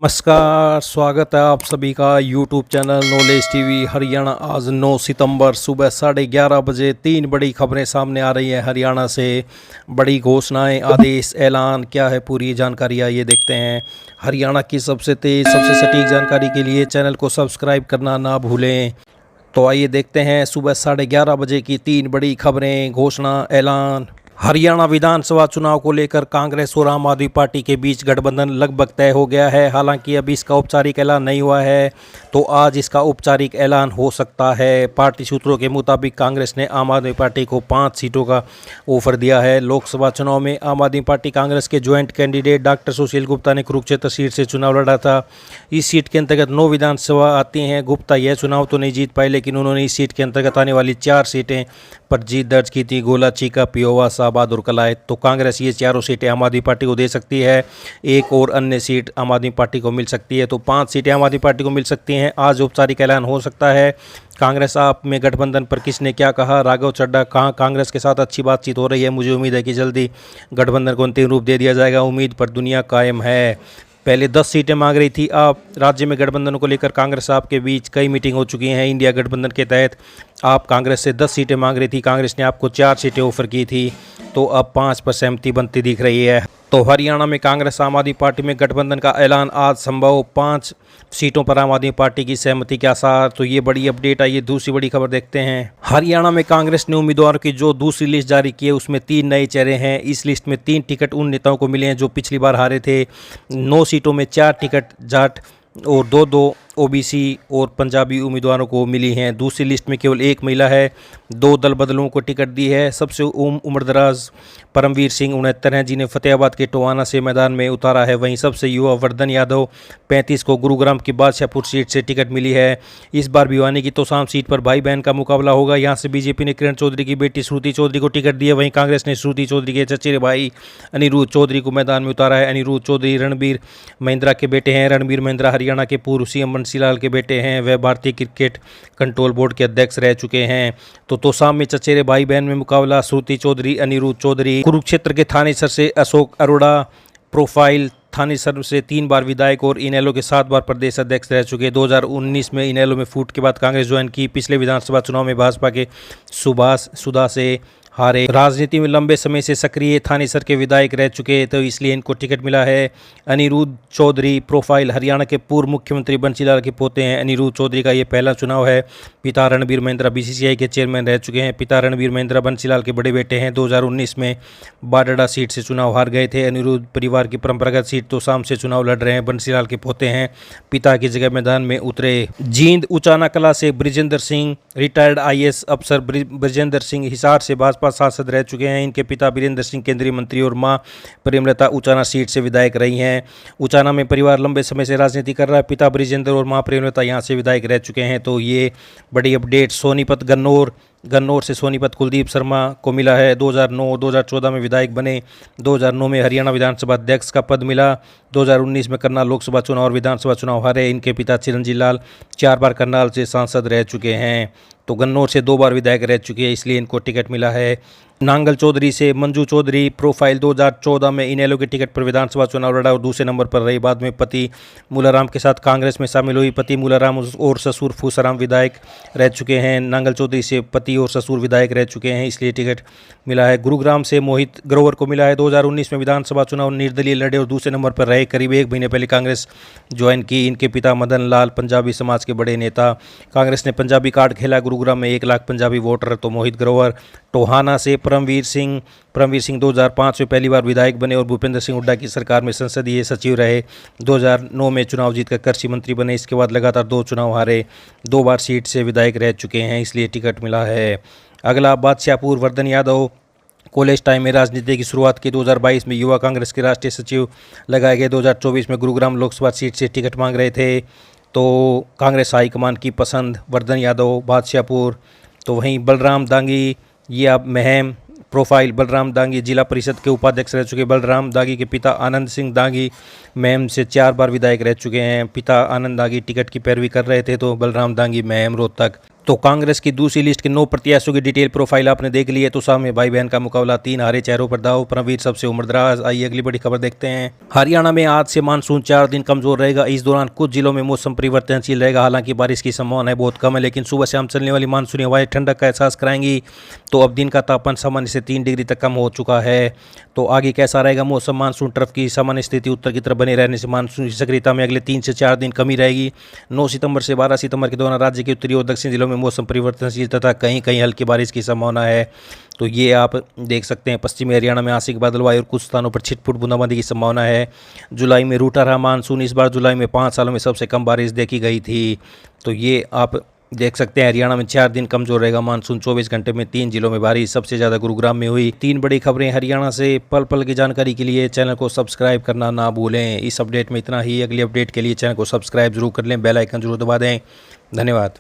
नमस्कार, स्वागत है आप सभी का YouTube channel knowledge TV Haryana. आज 9 सितंबर सुबह 11:30 बजे 3 बड़ी खबरें सामने आ रही है हरियाणा से। बड़ी घोषणाएं, आदेश, ऐलान, क्या है पूरी जानकारी आइए देखते हैं। हरियाणा की सबसे तेज़ सबसे सटीक जानकारी के लिए चैनल को सब्सक्राइब करना ना भूलें। तो आइए देखते हैं सुबह 11:30 बजे की 3 बड़ी खबरें, घोषणा, ऐलान। हरियाणा विधानसभा चुनाव को लेकर कांग्रेस और आम आदमी पार्टी के बीच गठबंधन लगभग तय हो गया है। हालांकि अभी इसका औपचारिक ऐलान नहीं हुआ है, तो आज इसका औपचारिक ऐलान हो सकता है। पार्टी सूत्रों के मुताबिक कांग्रेस ने आम आदमी पार्टी को 5 सीटों का ऑफर दिया है। लोकसभा चुनाव में आम आदमी पार्टी कांग्रेस के ज्वाइंट कैंडिडेट डॉक्टर सुशील गुप्ता ने कुरुक्षेत्र सीट से चुनाव लड़ा था। इस सीट के अंतर्गत 9 विधानसभा आती हैं। गुप्ता यह चुनाव तो नहीं जीत पाए, लेकिन उन्होंने इस सीट के अंतर्गत आने वाली 4 सीटें पर जीत दर्ज की थी। गोला, चीका, पिहोवा, शाहबाद और कलाय। तो कांग्रेस ये चारों सीटें आम आदमी पार्टी को दे सकती है। एक और अन्य सीट आम आदमी पार्टी को मिल सकती है। तो 5 सीटें आम आदमी पार्टी को मिल सकती हैं। आज औपचारिक ऐलान हो सकता है। कांग्रेस आप में गठबंधन पर किसने क्या कहा? राघव चड्ढा, कहाँ कांग्रेस के साथ अच्छी बातचीत हो रही है। मुझे उम्मीद है कि जल्दी गठबंधन को अंतिम रूप दे दिया जाएगा। उम्मीद पर दुनिया कायम है। पहले 10 सीटें मांग रही थी आप। राज्य में गठबंधन को लेकर कांग्रेस आपके बीच कई मीटिंग हो चुकी हैं। इंडिया गठबंधन के तहत आप कांग्रेस से 10 सीटें मांग रही थी। कांग्रेस ने आपको 4 सीटें ऑफर की थी, तो अब 5 पर सहमति बनती दिख रही है। तो हरियाणा में कांग्रेस आम आदमी पार्टी में गठबंधन का ऐलान आज संभव। 5 सीटों पर आम आदमी पार्टी की सहमति के आसार। तो ये बड़ी अपडेट। आइए दूसरी बड़ी खबर देखते हैं। हरियाणा में कांग्रेस ने उम्मीदवारों की जो दूसरी लिस्ट जारी की है, उसमें 3 नए चेहरे हैं। इस लिस्ट में 3 टिकट उन नेताओं को मिले हैं जो पिछली बार हारे थे। 9 सीटों में 4 टिकट जाट और 2 ओबीसी और पंजाबी उम्मीदवारों को मिली हैं। दूसरी लिस्ट में केवल 1 महिला है। 2 दल बदलों को टिकट दी है। सबसे उम्रदराज परमवीर सिंह 69 हैं, जिन्हें फतेहाबाद के टोहाना से मैदान में उतारा है। वहीं सबसे युवा वर्धन यादव 35 को गुरुग्राम की बादशाहपुर सीट से टिकट मिली है। इस बार भिवानी की तोसाम सीट पर भाई बहन का मुकाबला होगा। यहाँ से बीजेपी ने किरण चौधरी की बेटी श्रुति चौधरी को टिकट दिया। वहीं कांग्रेस ने श्रुति चौधरी के चचेरे भाई अनिरुद्ध चौधरी को मैदान में उतारा है। अनिरुद्ध चौधरी रणबीर महिंद्रा के बेटे हैं। रणबीर महिंद्रा हरियाणा के पूर्व सीएम बंसीलाल के बेटे हैं। वह भारतीय क्रिकेट कंट्रोल बोर्ड के अध्यक्ष रह चुके हैं। तो तोसाम में चचेरे भाई बहन में मुकाबला श्रुति चौधरी, अनिरुद्ध चौधरी। कुरुक्षेत्र के थानेसर से अशोक अरोड़ा, प्रोफाइल थानेसर से 3 बार विधायक और इनेलो के 7 बार प्रदेश अध्यक्ष रह चुके। 2019 में इनेलो में फूट के बाद कांग्रेस ज्वाइन की। पिछले विधानसभा चुनाव में भाजपा के सुभाष सुधा से हारे। राजनीति में लंबे समय से सक्रिय थानेसर के विधायक रह चुके, तो इसलिए इनको टिकट मिला है। अनिरुद्ध चौधरी प्रोफाइल हरियाणा के पूर्व मुख्यमंत्री बंसीलाल के पोते हैं। अनिरुद्ध चौधरी का ये पहला चुनाव है। पिता रणबीर महिंद्रा बीसीसीआई के चेयरमैन रह चुके हैं। पिता रणबीर महिंद्रा बंसीलाल के बड़े बेटे हैं। 2019 में बाडड़ा सीट से चुनाव हार गए थे। अनिरुद्ध परिवार की परंपरागत सीट तोसाम से चुनाव लड़ रहे हैं। बंसीलाल के पोते हैं। पिता की जगह मैदान में उतरे। जींद उचाना कला से ब्रिजेंद्र सिंह रिटायर्ड आईएएस अफसर ब्रिजेंद्र सिंह हिसार से भाजपा सांसद रह चुके हैं। इनके पिता वीरेंद्र सिंह केंद्रीय मंत्री और मां प्रेमलता उचाना सीट से विधायक रही हैं। उचाना में परिवार लंबे समय से राजनीति कर रहा है। पिता ब्रिजेंद्र और मां प्रेमलता यहां से विधायक रह चुके हैं। तो ये बड़ी अपडेट। सोनीपत गन्नौर से सोनीपत कुलदीप शर्मा को मिला है। 2009-2014 में विधायक बने। 2009 में हरियाणा विधानसभा अध्यक्ष का पद मिला। 2019 में करनाल लोकसभा चुनाव और विधानसभा चुनाव हारे। इनके पिता चिरंजीव लाल 4 बार करनाल से सांसद रह चुके हैं। तो गन्नौर से 2 बार विधायक रह चुके हैं, इसलिए इनको टिकट मिला है। नांगल चौधरी से मंजू चौधरी प्रोफाइल 2014 में इनेलो के टिकट पर विधानसभा चुनाव लड़ा और दूसरे नंबर पर रही। बाद में पति मूलाराम के साथ कांग्रेस में शामिल हुई। पति मूलाराम और ससुर फूसाराम विधायक रह चुके हैं। नांगल चौधरी से पति और ससुर विधायक रह चुके हैं, इसलिए टिकट मिला है। गुरुग्राम से मोहित ग्रोवर को मिला है। 2019 में विधानसभा चुनाव निर्दलीय लड़े और दूसरे नंबर पर रहे। करीब 1 महीने पहले कांग्रेस ज्वाइन की। इनके पिता मदन लाल पंजाबी समाज के बड़े नेता। कांग्रेस ने पंजाबी कार्ड खेला। गुरुग्राम में 1 लाख पंजाबी वोटर। तो मोहित ग्रोवर। टोहाना से परमवीर सिंह 2005 में पहली बार विधायक बने और भूपेंद्र सिंह हुड्डा की सरकार में संसदीय सचिव रहे। 2009 में चुनाव जीतकर कृषि मंत्री बने। इसके बाद लगातार 2 चुनाव हारे। 2 बार सीट से विधायक रह चुके हैं, इसलिए टिकट मिला है। अगला बादशाहपुर वर्धन यादव कॉलेज टाइम में राजनीति की शुरुआत की। 2022 में युवा कांग्रेस के राष्ट्रीय सचिव लगाए गए। 2024 में गुरुग्राम लोकसभा सीट से टिकट मांग रहे थे, तो कांग्रेस हाईकमान की पसंद वर्धन यादव बादशाहपुर। तो वहीं बलराम दांगी, ये अब महम प्रोफाइल बलराम दांगी जिला परिषद के उपाध्यक्ष रह चुके। बलराम दांगी के पिता आनंद सिंह दांगी महम से 4 बार विधायक रह चुके हैं। पिता आनंद दांगी टिकट की पैरवी कर रहे थे, तो बलराम दांगी महम रोहतक। तो कांग्रेस की दूसरी लिस्ट के 9 प्रत्याशियों की डिटेल प्रोफाइल आपने देख ली है। तो सामने भाई बहन का मुकाबला, 3 हारे चेहरों पर दाव, परमवीर सबसे उम्रदराज। आइए अगली बड़ी खबर देखते हैं। हरियाणा में आज से मानसून 4 दिन कमजोर रहेगा। इस दौरान कुछ जिलों में मौसम परिवर्तनशील रहेगा। हालांकि बारिश की संभावना बहुत कम है, लेकिन सुबह शाम चलने वाली मानसूनी हवाएं ठंडक का एहसास कराएंगी। तो अब दिन का तापमान सामान्य से 3 डिग्री तक कम हो चुका है। तो आगे कैसा रहेगा मौसम? मानसून ट्रफ की सामान्य स्थिति उत्तर की तरफ बने रहने से मानसून की सक्रियता में अगले 3 से 4 दिन कमी रहेगी। 9 सितंबर से 12 सितंबर के दौरान राज्य के उत्तरी और दक्षिणी जिलों में मौसम परिवर्तनशील तथा कहीं कहीं हल्की बारिश की संभावना है। तो ये आप देख सकते हैं। पश्चिमी हरियाणा में आंशिक बादलवाई और कुछ स्थानों पर छिटपुट बूंदाबांदी की संभावना है। जुलाई में रूठा रहा मानसून। इस बार जुलाई में 5 सालों में सबसे कम बारिश देखी गई थी। तो ये आप देख सकते हैं। हरियाणा में 4 दिन कमजोर रहेगा मानसून। 24 घंटे में 3 जिलों में बारिश, सबसे ज़्यादा गुरुग्राम में हुई। 3 बड़ी खबरें हरियाणा से। पल पल की जानकारी के लिए चैनल को सब्सक्राइब करना ना भूलें। इस अपडेट में इतना ही। अगली अपडेट के लिए चैनल को सब्सक्राइब जरूर कर लें, बेल आइकन जरूर दबा दें। धन्यवाद।